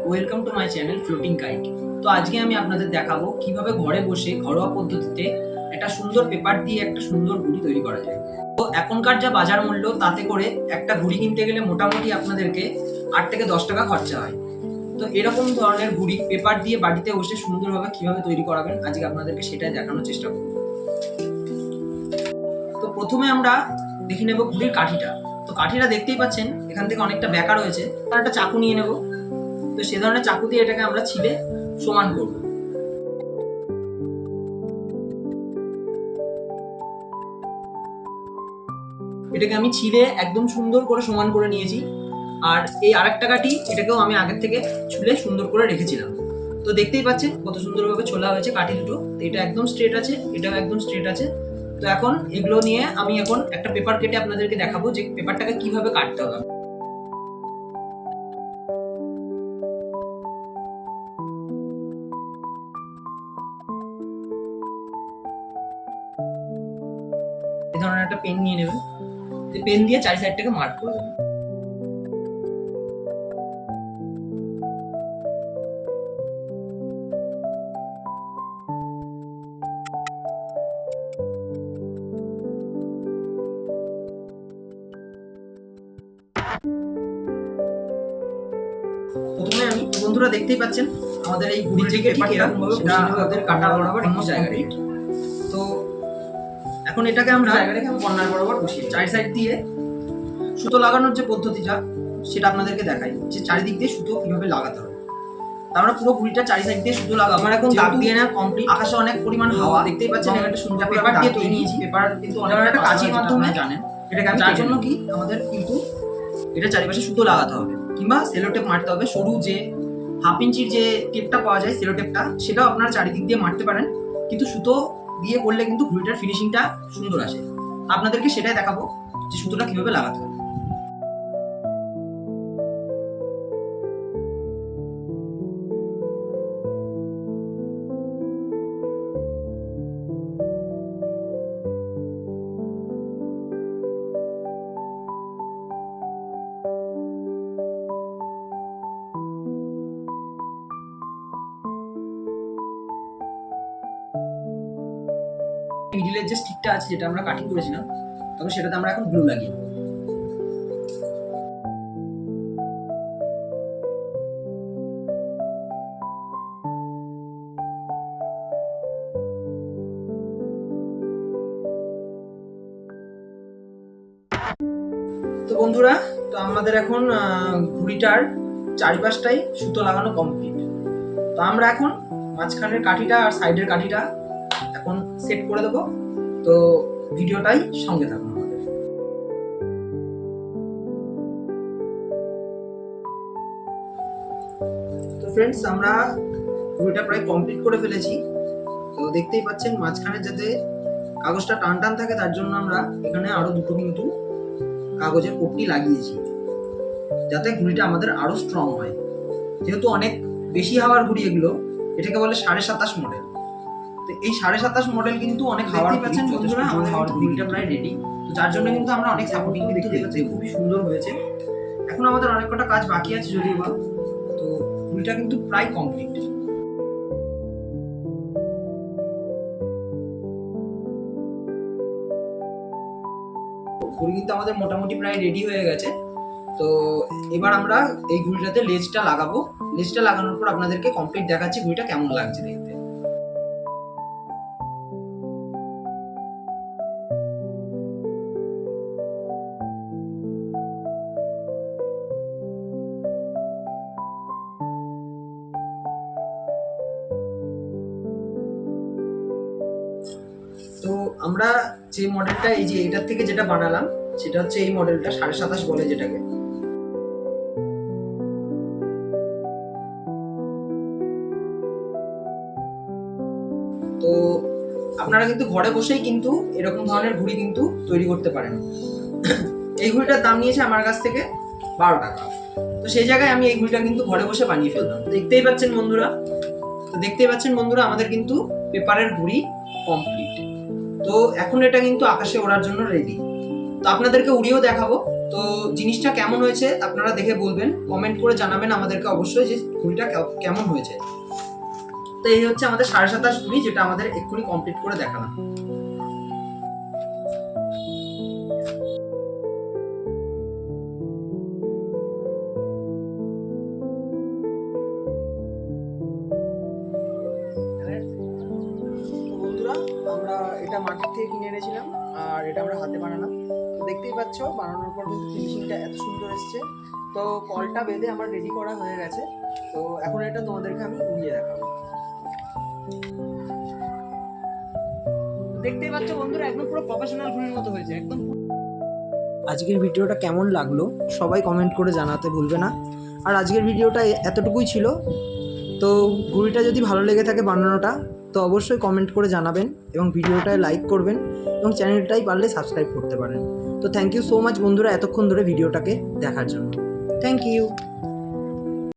Welcome to my channel floating kite. তো আজকে আমি আপনাদের দেখাবো কিভাবে ঘরে বসে ঘরোয়া পদ্ধতিতে একটা সুন্দর পেপার দিয়ে একটা সুন্দর ঘুড়ি তৈরি করা যায়। তো এখনকার যা বাজার মূল্য তাতে করে একটা ঘুড়ি কিনতে গেলে মোটামুটি আপনাদেরকে 8 থেকে 10 টাকা খরচা হয়। তো এরকম ধরনের ঘুড়ি পেপার দিয়ে বাড়িতে বসে সুন্দরভাবে কিভাবে তৈরি করাবেন আজকে আপনাদেরকে সেটাই দেখানোর চেষ্টা করব। তো প্রথমে আমরা দেখে নেব ঘুড়ির কাঠিটা। তো কাঠিটা দেখতেই পাচ্ছেন এখান থেকে অনেকটা বেঁকা রয়েছে। একটা চাকু নিয়ে নেব। তো সে ধরনের চাকু দিয়ে এটাকে আমরা ছিলে সমান করব। এটাকে আমি ছিলে একদম সুন্দর করে সমান করে নিয়েছি। আর এই আরেকটা কাঠি এটাকেও আমি আগের থেকে ছুলে সুন্দর করে রেখেছিলাম। তো দেখতেই পাচ্ছেন কত সুন্দরভাবে ছোলা হয়েছে কাঠি দুটো। তো এটা একদম স্ট্রেট আছে, এটাও একদম স্ট্রেট আছে। তো এখন এগুলো নিয়ে আমি এখন একটা পেপার কেটে আপনাদেরকে দেখাবো যে পেপারটাকে কিভাবে কাটতে হবে। এই ধরনের একটা পেন নিয়ে নেবেন। পেন দিয়ে চারি সাইডটাকে মার্ক করে দেবেন। প্রথমে আমি বন্ধুরা দেখতেই পাচ্ছেন আমাদের এই ঘুড়ির যে পেপারটা সেটা আমাদের কাটা বরাবর অন্য জায়গায়। তো এখন এটাকে আমরা কর্নার বরাবর বসিয়ে চারি সাইড দিয়ে সুতো লাগানোর যে পদ্ধতিটা সেটা আপনাদেরকে দেখাই যে চারিদিক দিয়ে সুতো কিভাবে লাগাতে হবে। আমরা পুরো ঘুড়িটা চারি সাইড দিয়ে সুতো লাগাবো। আমার এখন দাগ দিয়ে না কমপ্লিট। আকাশে অনেক পরিমাণ হাওয়া দেখতেই পাচ্ছেন। একটা সুন্দর পেপার দিয়ে তৈরি নিয়েছি। পেপার কিন্তু অনেক একটা কাঁচির মাধ্যমে জানেন এটাকে আমি যার জন্য কি আমাদের কিন্তু এটা চারিপাশে সুতো লাগাতে হবে কিংবা সেলো টেপ মারতে হবে। সরু যে 1/2 ইঞ্চির যে টেপটা পাওয়া যায় সেলো টেপটা সেটাও আপনারা চারিদিক দিয়ে মারতে পারেন, কিন্তু সুতো দিয়ে করলে কিন্তু ঘুড়িটার ফিনিশিংটা সুন্দর আসে। আপনাদেরকে সেটাই দেখাবো যে সুতোটা কিভাবে লাগাতে হবে। মিডিলের যে স্টিকটা আছে যেটা আমরা কাটিং করেছিলাম তখন সেটাতে আমরা এখন গ্লু লাগিয়ে নেব। তো বন্ধুরা, তো আমাদের এখন ঘুড়িটার চারিপাশটাই সুতো লাগানো কমপ্লিট। তো আমরা এখন মাঝখানের কাঠিটা আর সাইডের কাঠিটা এখন সেট করে দেবো। তো ভিডিওটাই সঙ্গে থাকুন আমাদের। তো ফ্রেন্ডস, আমরা ঘুড়িটা প্রায় কমপ্লিট করে ফেলেছি। তো দেখতেই পাচ্ছেন মাঝখানে যাতে কাগজটা টান টান থাকে তার জন্য আমরা এখানে আরো দুটো কিন্তু কাগজের পট্টি লাগিয়েছি যাতে ঘুড়িটা আমাদের আরো স্ট্রং হয়। যেহেতু অনেক বেশি হাওয়ার ঘুড়ি এগুলো, এটাকে বলে 27.5 মডেল। তো এই 27.5 মডেল কিন্তু অনেক হাওয়ার পাচ্ছেন বন্ধুরা। আমাদের হাওয়ার ঘুড়িটা প্রায় রেডি। তো যার জন্য কিন্তু আমরা অনেক সাপোর্টিং দেখতে পাচ্ছি, খুবই সুন্দর হয়েছে। এখন আমাদের অনেক কটা কাজ বাকি আছে যদিও বা। তো ঘুড়িটা কিন্তু প্রায় কমপ্লিট। ঘুড়ি কিন্তু আমাদের মোটামুটি প্রায় রেডি হয়ে গেছে। তো এবার আমরা এই ঘুড়িটাতে লেজটা লাগাবো। লেজটা লাগানোর পর আপনাদেরকে কমপ্লিট দেখাচ্ছি ঘুড়িটা কেমন লাগছে দেখতে। তো আমরা যে মডেলটা এই যে এটার থেকে যেটা বানালাম সেটা হচ্ছে এই মডেলটা 27.5 বলে যেটাকে। তো আপনারা কিন্তু ঘরে বসেই কিন্তু এরকম ধরনের ঘুড়ি কিন্তু তৈরি করতে পারেন। এই ঘুড়িটার দাম নিয়েছে আমার কাছ থেকে 12 টাকা। তো সেই জায়গায় আমি এই ঘুড়িটা কিন্তু ঘরে বসে বানিয়ে ফেললাম। দেখতেই পাচ্ছেন বন্ধুরা, আমাদের কিন্তু পেপারের ঘুড়ি কমপ্লিট। তো এখন এটা কিন্তু আকাশে ওড়ার জন্য রেডি। তো আপনাদেরকে উড়িয়েও দেখাবো তো জিনিসটা কেমন হয়েছে আপনারা দেখে বলবেন, কমেন্ট করে জানাবেন আমাদেরকে অবশ্যই যে ঘুড়িটা কেমন হয়েছে। তো এই হচ্ছে আমাদের 27.5 ঘুড়ি, যেটা আমাদের এক্ষুনি কমপ্লিট করে দেখালাম। বন্ধুরা, আমরা এটা মার্কেট থেকে কিনে এনেছিলাম আর এটা আমরা হাতে বানালাম। তো দেখতেই পাচ্ছ বানানোর পর কিন্তু ফিনিশিংটা এত সুন্দর এসছে। তো কলটা বেঁধে আমার রেডি করা হয়ে গেছে। তো এখন এটা তোমাদেরকে আমি উড়িয়ে দেখাবো। দেখতেই পাচ্ছ বন্ধুরা, একদম পুরো প্রফেশনাল ঘুড়ির মতো হয়েছে একদম। আজকের ভিডিওটা কেমন লাগলো সবাই কমেন্ট করে জানাতে ভুলবে না। আর আজকের ভিডিওটা এতটুকুই ছিল। তো ঘুড়িটা যদি ভালো লেগে থাকে বানানোটা, তো অবশ্যই কমেন্ট করে জানাবেন এবং ভিডিওটায় লাইক করবেন এবং চ্যানেলটাই পারলে সাবস্ক্রাইব করতে পারেন। তো থ্যাংক ইউ সো মাচ বন্ধুরা এতক্ষণ ধরে ভিডিওটাকে দেখার জন্য। Thank you.